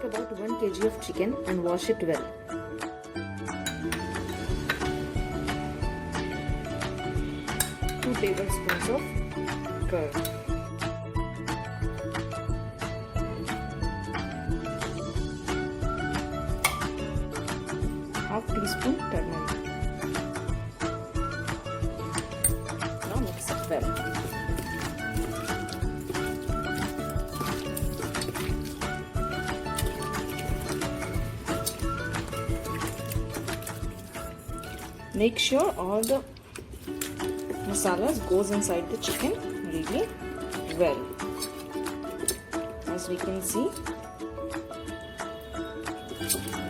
about 1 kg of chicken and wash it well. Two tablespoons of curd. Half teaspoon turmeric. Now mix it well. Make sure all the masalas goes inside the chicken really well. As we can see,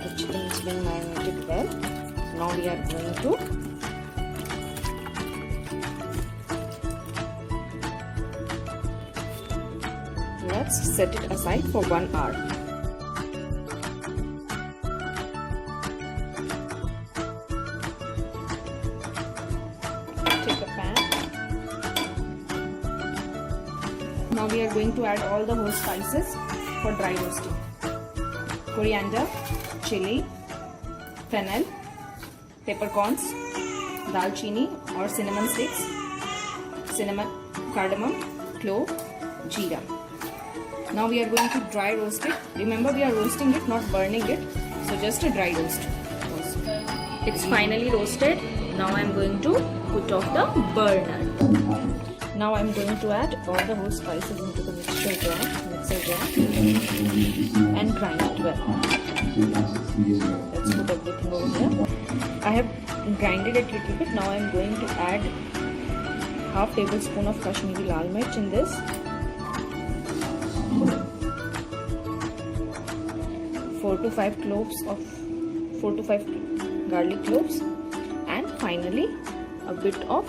the chicken is being marinated well. Now we are going to let's set it aside for 1 hour. Take a pan. Now we are going to add all the whole spices for dry roasting. Coriander, chili, fennel, peppercorns, dalchini or cinnamon sticks, cinnamon, cardamom, clove, jeera. Now we are going to dry roast it. Remember, we are roasting it, not burning it. So just a dry roast. It's finally roasted. Now I am going to put off the burner. Now I am going to add all the whole spices into the mixer jar and grind it well. Let's put everything over here. I have grinded it a little bit. Now I am going to add half tablespoon of Kashmiri lal mirch in this. 4 to 5 garlic cloves, and finally a bit of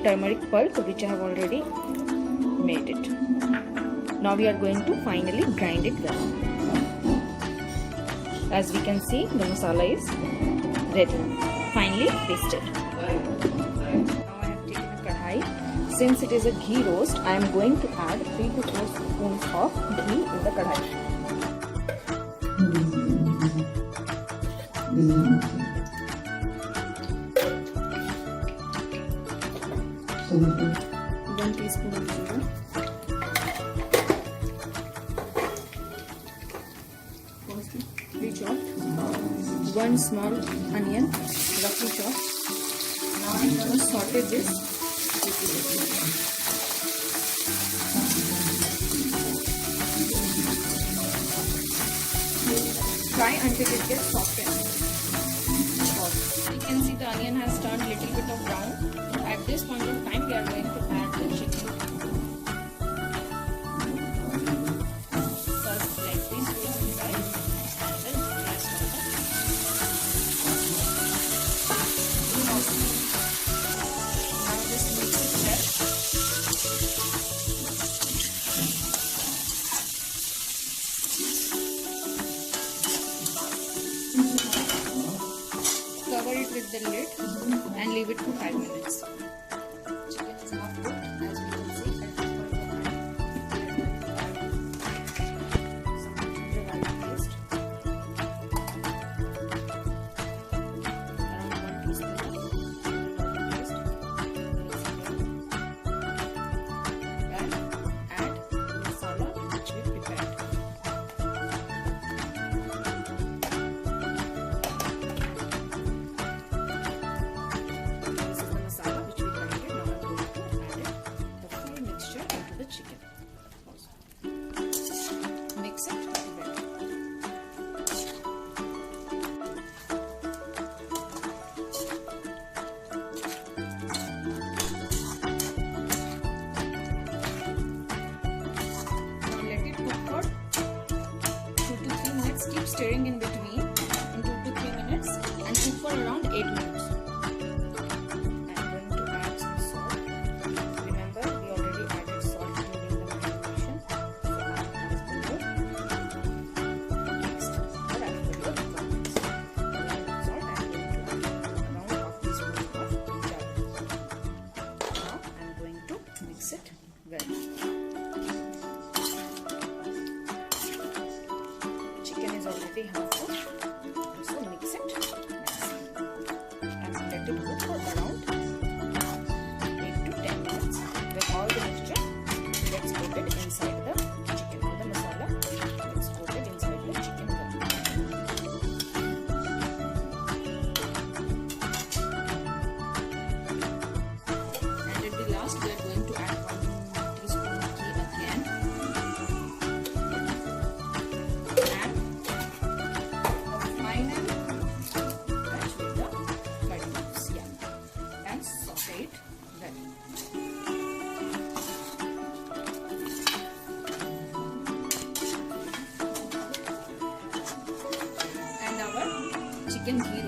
turmeric pulp, which I have already made it. Now we are going to finally grind it well. As we can see, the masala is ready. Finally tasted. Now I have taken a kadhai. Since it is a ghee roast, I am going to add 3 to 4 spoons of ghee in the kadhai. One teaspoon of jeera, chopped, 1 small onion, roughly chopped. Now I'm going to saute this. Fry until it gets softened. You can see the onion has turned a little bit of brown. At this point of time, we are going to add the chicken. First, let this go inside, and then rest of the. Now just mix it well. Cover it with the lid and leave it for 5 minutes. Chicken is half cooked, as we can see. At this point of time, we are going to add some ginger garlic paste, around 1 teaspoon of ginger garlic paste, and add the masala which we prepared. Chicken. Mix it well. Now let it cook for 2 to 3 minutes. Keep stirring in between in 2 to 3 minutes and cook for around 8 minutes. Mix it well. we have to also mix it nicely and let it cook for around 8 to 10 minutes. With all the mixture gets coated inside the chicken. All the masala gets coated inside the chicken. And at the last, we are going to add 1 teaspoon of ghee again. And the final touch with the curry leaves. Yeah. And saute it well. And our chicken ghee